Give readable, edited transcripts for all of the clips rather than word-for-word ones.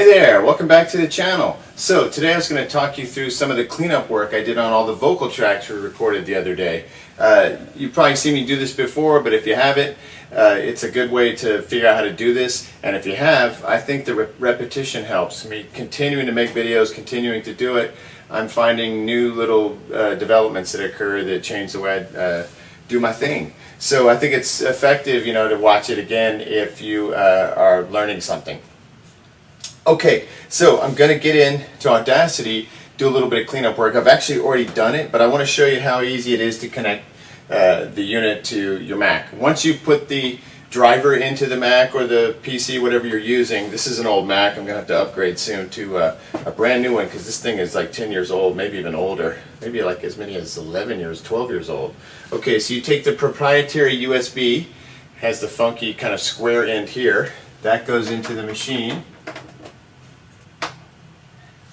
there, welcome back to the channel. So today I was going to talk you through some of the cleanup work I did on all the vocal tracks we recorded the other day. You've probably seen me do this before, but if you haven't, it's a good way to figure out how to do this. And if you have, I think the repetition helps me. Continuing to make videos, continuing to do it, I'm finding new little developments that occur that change the way I do my thing. So I think it's effective, to watch it again if you are learning something. Okay, so I'm going to get into Audacity, do a little bit of cleanup work. I've actually already done it, but I want to show you how easy it is to connect the unit to your Mac. Once you put the driver into the Mac or the PC, whatever you're using, this is an old Mac. I'm going to have to upgrade soon to a brand new one because this thing is like 10 years old, maybe even older. Maybe like as many as 11 years, 12 years old. Okay, so you take the proprietary USB, has the funky kind of square end here. That goes into the machine.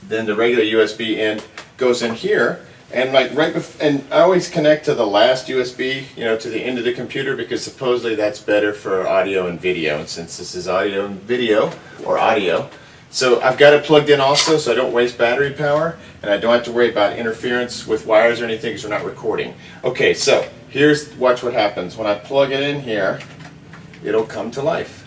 Then the regular USB end goes in here, and and I always connect to the last USB, to the end of the computer, because supposedly that's better for audio and video. And since this is audio and video, or audio, so I've got it plugged in also, so I don't waste battery power, and I don't have to worry about interference with wires or anything because we're not recording. Okay, so watch what happens when I plug it in here. It'll come to life.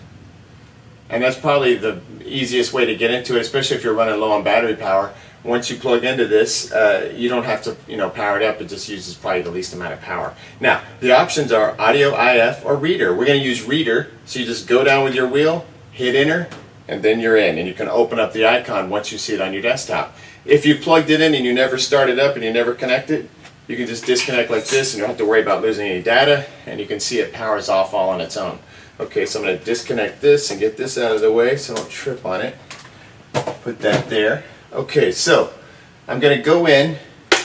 And that's probably the easiest way to get into it, especially if you're running low on battery power. Once you plug into this, you don't have to, power it up. It just uses probably the least amount of power. Now, the options are audio, IF, or reader. We're going to use reader, so you just go down with your wheel, hit enter, and then you're in. And you can open up the icon once you see it on your desktop. If you plugged it in and you never start it up and you never connect it, you can just disconnect like this, and you don't have to worry about losing any data, and you can see it powers off all on its own. Okay, so I'm going to disconnect this and get this out of the way so I don't trip on it. Put that there. Okay, so I'm going to go in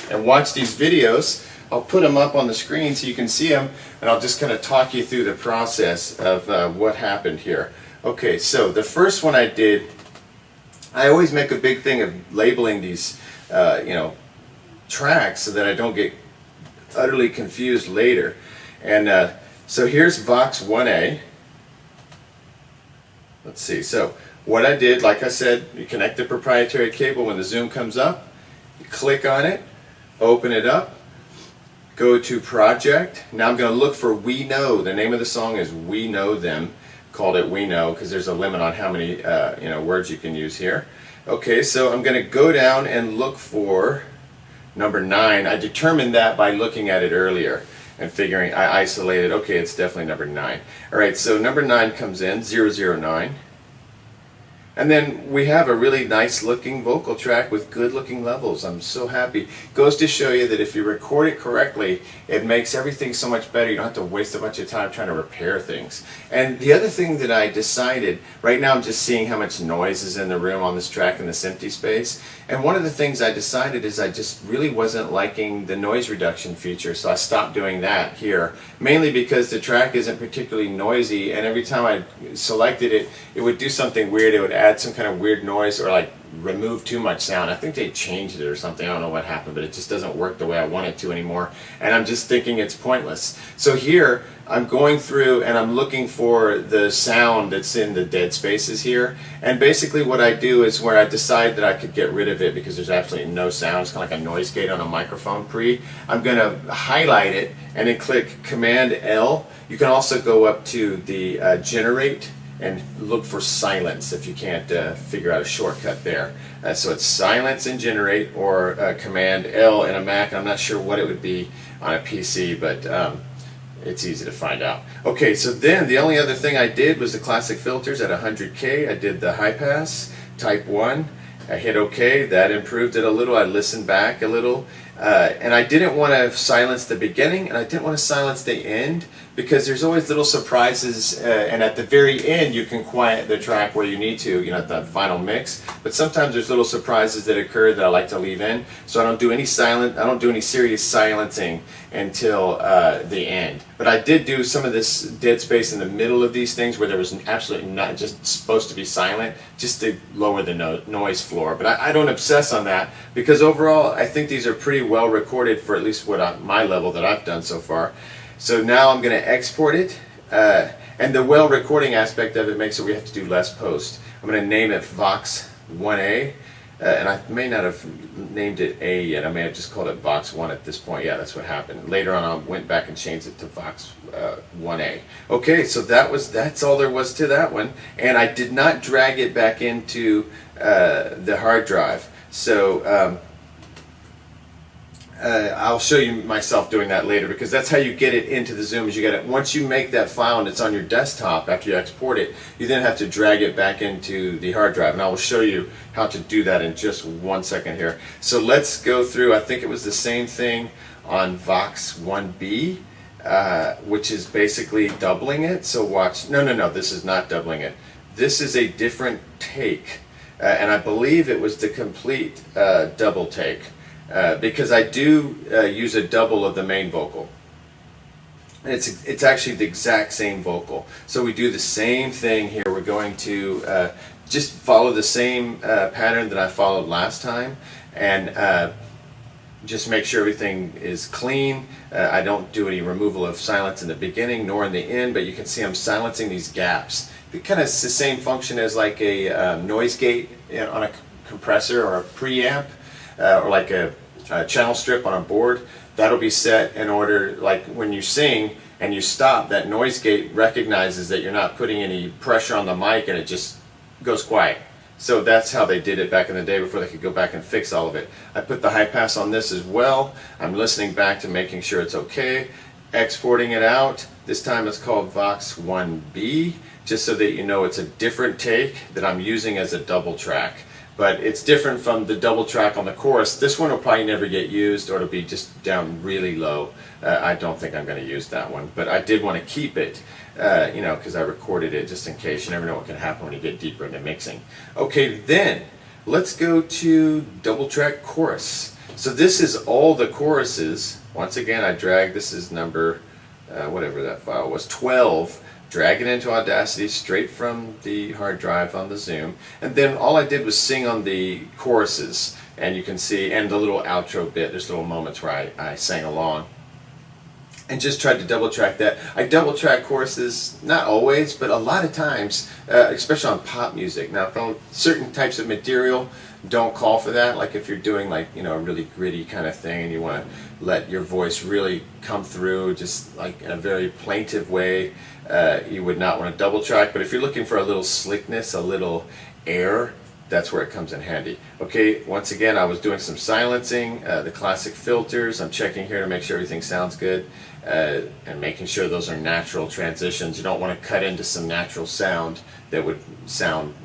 and watch these videos. I'll put them up on the screen so you can see them, and I'll just kind of talk you through the process of what happened here. Okay, so the first one I did, I always make a big thing of labeling these, tracks so that I don't get utterly confused later. And so here's Vox 1A. Let's see, so what I did, like I said, you connect the proprietary cable. When the zoom comes up, you click on it, open it up, go to project. Now I'm going to look for We Know. The name of the song is We Know Them. Called it We Know because there's a limit on how many words you can use here. Okay, so I'm going to go down and look for number 9. I determined that by looking at it earlier and figuring, I isolated, okay, it's definitely number 9. Alright, so number 9 comes in, 009. And then we have a really nice looking vocal track with good looking levels. I'm so happy. Goes to show you that if you record it correctly, it makes everything so much better. You don't have to waste a bunch of time trying to repair things. And the other thing that I decided, right now I'm just seeing how much noise is in the room on this track in this empty space. And one of the things I decided is I just really wasn't liking the noise reduction feature, so I stopped doing that here. Mainly because the track isn't particularly noisy, and every time I selected it, it would do something weird. It would add some kind of weird noise or like remove too much sound. I think they changed it or something. I don't know what happened, but it just doesn't work the way I want it to anymore. And I'm just thinking it's pointless. So here I'm going through and I'm looking for the sound that's in the dead spaces here. And basically what I do is where I decide that I could get rid of it because there's absolutely no sound. It's kind of like a noise gate on a microphone pre. I'm going to highlight it and then click Command L. You can also go up to the generate and look for silence if you can't figure out a shortcut there. So it's silence and generate, or Command L in a Mac. I'm not sure what it would be on a PC, but it's easy to find out. Okay, so then the only other thing I did was the classic filters at 100K. I did the high pass, type 1. I hit OK. That improved it a little. I listened back a little. And I didn't want to silence the beginning, and I didn't want to silence the end, because there's always little surprises, and at the very end you can quiet the track where you need to, at the final mix. But sometimes there's little surprises that occur that I like to leave in, so I don't do any serious silencing until the end. But I did do some of this dead space in the middle of these things where there was absolutely not just supposed to be silent, just to lower the noise floor. But I don't obsess on that, because overall I think these are pretty well recorded for at least my level that I've done so far. So now I'm going to export it, and the well recording aspect of it makes it we have to do less post. I'm going to name it Vox 1A. And I may not have named it A yet. I may have just called it Vox 1 at this point. Yeah, that's what happened. Later on, I went back and changed it to Vox 1A. Okay, so that's all there was to that one. And I did not drag it back into the hard drive. So I'll show you myself doing that later, because that's how you get it into the Zoom. Is you get it once you make that file and it's on your desktop after you export it, you then have to drag it back into the hard drive, and I will show you how to do that in just 1 second here. So let's go through. I think it was the same thing on Vox 1B, which is basically doubling it. So watch. No, this is not doubling it. This is a different take, and I believe it was the complete double take. Because I do use a double of the main vocal. It's actually the exact same vocal. So we do the same thing here. We're going to just follow the same pattern that I followed last time, and just make sure everything is clean. I don't do any removal of silence in the beginning nor in the end, but you can see I'm silencing these gaps. It kind of is the same function as like a noise gate on a compressor or a preamp. Or like a channel strip on a board. That'll be set in order, like when you sing and you stop, that noise gate recognizes that you're not putting any pressure on the mic and it just goes quiet. So that's how they did it back in the day before they could go back and fix all of it. I put the high pass on this as well. I'm listening back to making sure it's okay. Exporting it out. This time it's called Vox 1B, just so that you know it's a different take that I'm using as a double track. But it's different from the double track on the chorus. This one will probably never get used, or it'll be just down really low. I don't think I'm going to use that one, but I did want to keep it, because I recorded it just in case. You never know what can happen when you get deeper into mixing. Okay, then let's go to double track chorus. So this is all the choruses. Once again, I dragged, this is number, whatever that file was, 12. Drag it into Audacity straight from the hard drive on the Zoom, and then all I did was sing on the choruses, and you can see, and the little outro bit, there's little moments where I sang along, and just tried to double track that. I double track choruses, not always, but a lot of times, especially on pop music. Now, from certain types of material, don't call for that. Like if you're doing like, a really gritty kind of thing and you want to let your voice really come through just like in a very plaintive way, you would not want to double track. But if you're looking for a little slickness, a little air, that's where it comes in handy. Okay, once again, I was doing some silencing, the classic filters. I'm checking here to make sure everything sounds good, and making sure those are natural transitions. You don't want to cut into some natural sound that would sound,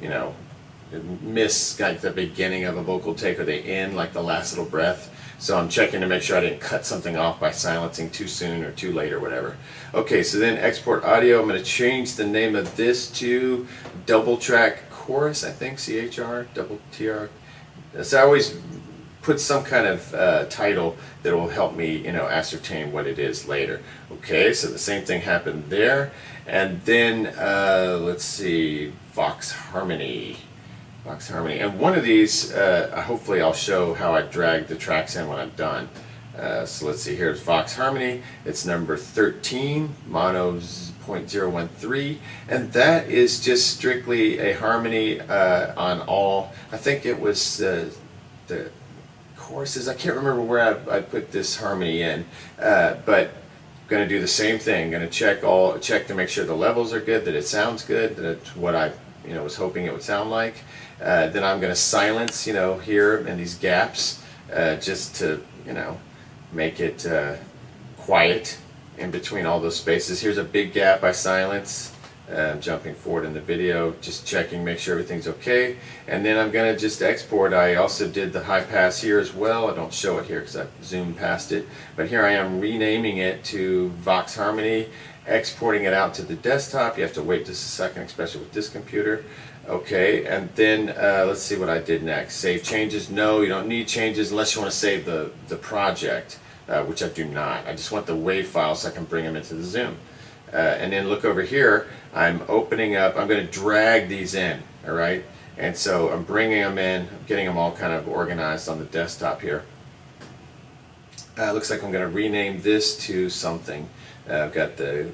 miss like the beginning of a vocal take or the end, like the last little breath. So I'm checking to make sure I didn't cut something off by silencing too soon or too late or whatever. Okay, so then export audio. I'm going to change the name of this to double track chorus, I think, CHR, double TR. So I always put some kind of title that will help me, ascertain what it is later. Okay, so the same thing happened there. And then, let's see, Vox Harmony. Vox Harmony. And one of these, hopefully I'll show how I drag the tracks in when I'm done. So let's see, here's Vox Harmony. It's number 13, mono 0.013, and that is just strictly a harmony on all. I think it was the choruses. I can't remember where I put this harmony in, but I'm going to do the same thing. Going to check to make sure the levels are good, that it sounds good, that it's what I was hoping it would sound like. Then I'm going to silence, here in these gaps, just to, make it quiet in between all those spaces. Here's a big gap I silence. Jumping forward in the video, just checking, make sure everything's okay. And then I'm going to just export. I also did the high pass here as well. I don't show it here because I zoomed past it. But here I am renaming it to Vox Harmony, exporting it out to the desktop. You have to wait just a second, especially with this computer. Okay, and then let's see what I did next. Save changes. No, you don't need changes unless you want to save the project, which I do not. I just want the WAV file so I can bring them into the Zoom. And then look over here, I'm opening up, I'm going to drag these in, all right? And so I'm bringing them in, I'm getting them all kind of organized on the desktop here. Looks like I'm going to rename this to something. I've got the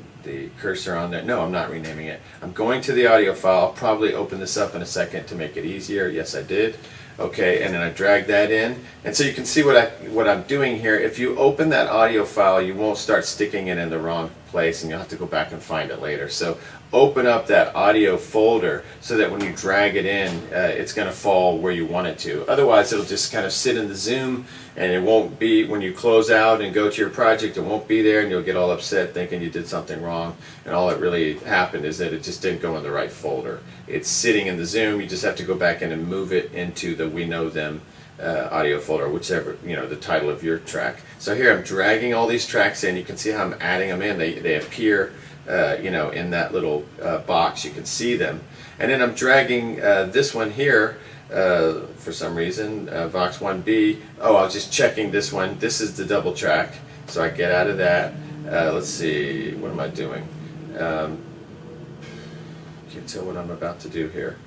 cursor on there. No, I'm not renaming it. I'm going to the audio file. I'll probably open this up in a second to make it easier. Yes, I did. Okay, and then I drag that in. And so you can see what I'm doing here. If you open that audio file, you won't start sticking it in the wrong place, and you'll have to go back and find it later. So open up that audio folder so that when you drag it in, it's going to fall where you want it to. Otherwise, it'll just kind of sit in the Zoom, and it won't be, when you close out and go to your project, it won't be there, and you'll get all upset thinking you did something wrong. And all that really happened is that it just didn't go in the right folder. It's sitting in the Zoom. You just have to go back in and move it into the We Know Them audio folder, whichever, the title of your track. So here I'm dragging all these tracks in. You can see how I'm adding them in. They appear in that little box. You can see them. And then I'm dragging this one here for some reason, Vox 1B. Oh, I was just checking this one. This is the double track. So I get out of that. Let's see, what am I doing? Can't tell what I'm about to do here.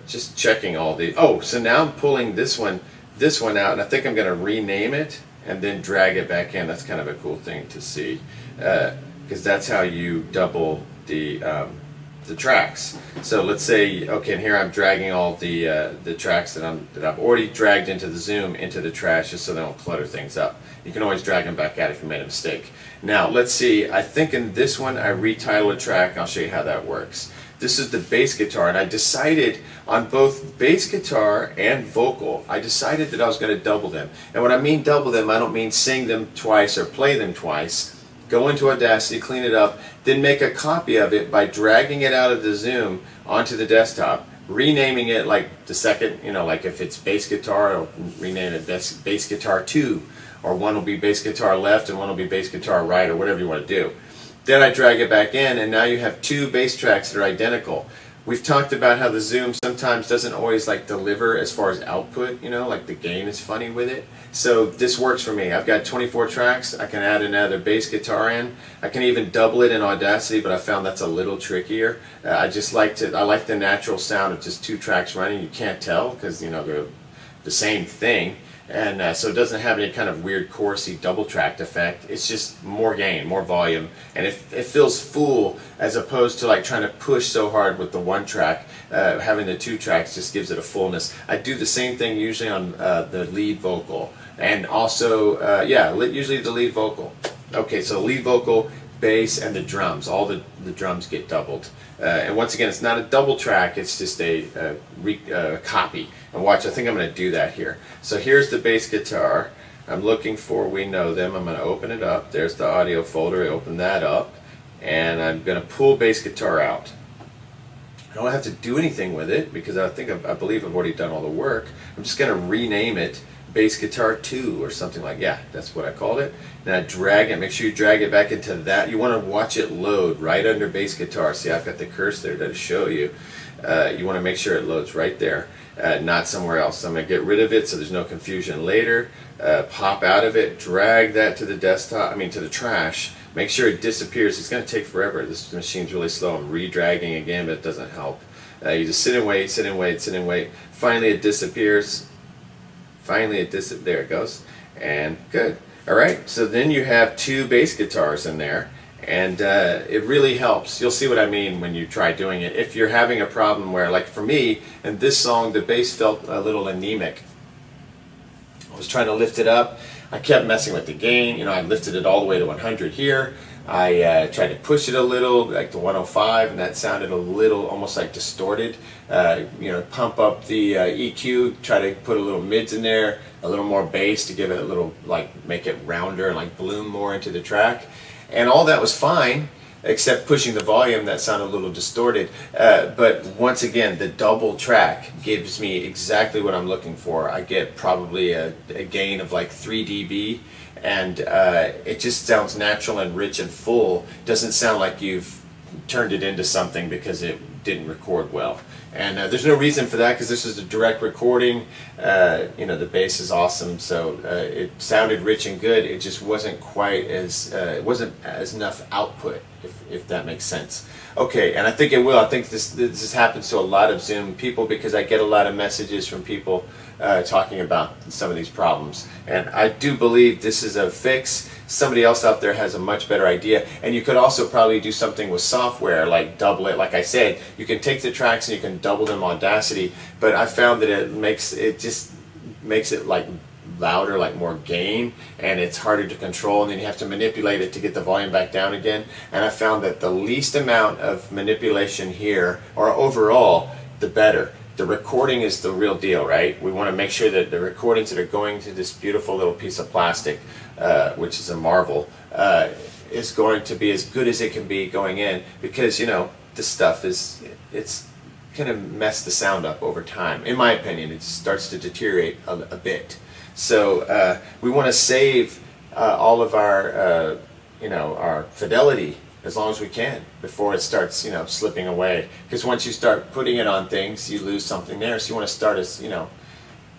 Just checking all the. Oh, so now I'm pulling this one out, and I think I'm going to rename it and then drag it back in. That's kind of a cool thing to see, because that's how you double the tracks. So let's say, okay, and here I'm dragging all the tracks that I've already dragged into the Zoom into the trash, just so they don't clutter things up. You can always drag them back out if you made a mistake. Now let's see. I think in this one I retitle a track. I'll show you how that works. This is the bass guitar, and I decided on both bass guitar and vocal, I decided that I was going to double them. And when I mean double them, I don't mean sing them twice or play them twice. Go into Audacity, clean it up, then make a copy of it by dragging it out of the Zoom onto the desktop, renaming it like the second, like if it's bass guitar, I'll rename it bass guitar 2, or one will be bass guitar left and one will be bass guitar right, or whatever you want to do. Then I drag it back in, and now you have two bass tracks that are identical. We've talked about how the Zoom sometimes doesn't always deliver as far as output, like the gain is funny with it. So this works for me. I've got 24 tracks. I can add another bass guitar in. I can even double it in Audacity, but I found that's a little trickier. I like the natural sound of just two tracks running. You can't tell because they're the same thing. And so it doesn't have any kind of weird chorusy double tracked effect. It's just more gain, more volume, and it feels full as opposed to trying to push so hard with the one track. Having the two tracks just gives it a fullness. I do the same thing usually on the lead vocal, and also usually the lead vocal. Okay, so lead vocal, bass, and the drums. All the drums get doubled. And once again, it's not a double track, it's just a copy. And watch, I think I'm going to do that here. So here's the bass guitar. I'm looking for We Know Them. I'm going to open it up. There's the audio folder. I open that up. And I'm going to pull bass guitar out. I don't have to do anything with it because I believe I've already done all the work. I'm just going to rename it bass guitar 2 or something that's what I called it. And I drag it. Make sure you drag it back into that. You want to watch it load right under bass guitar. See, I've got the cursor there to show you. You want to make sure it loads right there, not somewhere else. So I'm going to get rid of it so there's no confusion later. Pop out of it, drag that to the desktop, to the trash. Make sure it disappears. It's going to take forever. This machine's really slow. I'm re-dragging again, but it doesn't help. You just sit and wait, sit and wait, sit and wait. Finally it disappears. There it goes. And good. All right, so then you have two bass guitars in there. And it really helps. You'll see what I mean when you try doing it. If you're having a problem where, like for me, in this song, the bass felt a little anemic. I was trying to lift it up. I kept messing with the gain. I lifted it all the way to 100 here. I tried to push it a little, like to 105, and that sounded a little almost like distorted. Pump up the EQ, try to put a little mids in there, a little more bass to give it a little, make it rounder and bloom more into the track. And all that was fine, except pushing the volume, that sounded a little distorted. But once again, the double track gives me exactly what I'm looking for. I get probably a gain of 3 dB, and it just sounds natural and rich and full. Doesn't sound like you've turned it into something because it didn't record well. And there's no reason for that because this is a direct recording. The bass is awesome, so it sounded rich and good. It just wasn't quite as it wasn't as enough output, if that makes sense. Okay, and I think it will. I think this happens to a lot of Zoom people because I get a lot of messages from people talking about some of these problems. And I do believe this is a fix. Somebody else out there has a much better idea. And you could also probably do something with software, like double it. Like I said, you can take the tracks and you can double them on Audacity, but I found that it just makes it like louder, like more gain, and it's harder to control, and then you have to manipulate it to get the volume back down again. And I found that the least amount of manipulation here, or overall, the better. The recording is the real deal, right? We want to make sure that the recordings that are going to this beautiful little piece of plastic, which is a marvel, is going to be as good as it can be going in, because, you know, this stuff it's going to mess the sound up over time. In my opinion, it starts to deteriorate a bit. So we want to save all of our, you know, our fidelity as long as we can before it starts, you know, slipping away. Because once you start putting it on things, you lose something there. So you want to start as, you know,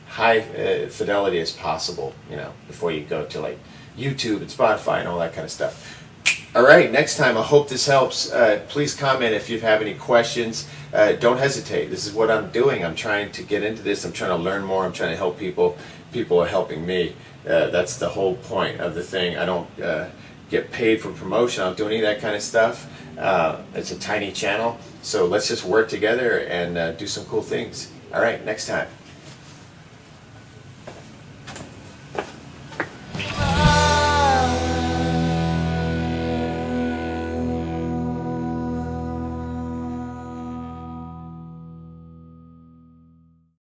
high fidelity as possible, you know, before you go to like YouTube and Spotify and all that kind of stuff. All right, next time, I hope this helps. Please comment if you have any questions. Don't hesitate. This is what I'm doing. I'm trying to get into this. I'm trying to learn more. I'm trying to help people. People are helping me. That's the whole point of the thing. I don't get paid for promotion. I don't do any of that kind of stuff. It's a tiny channel. So let's just work together and do some cool things. All right, next time.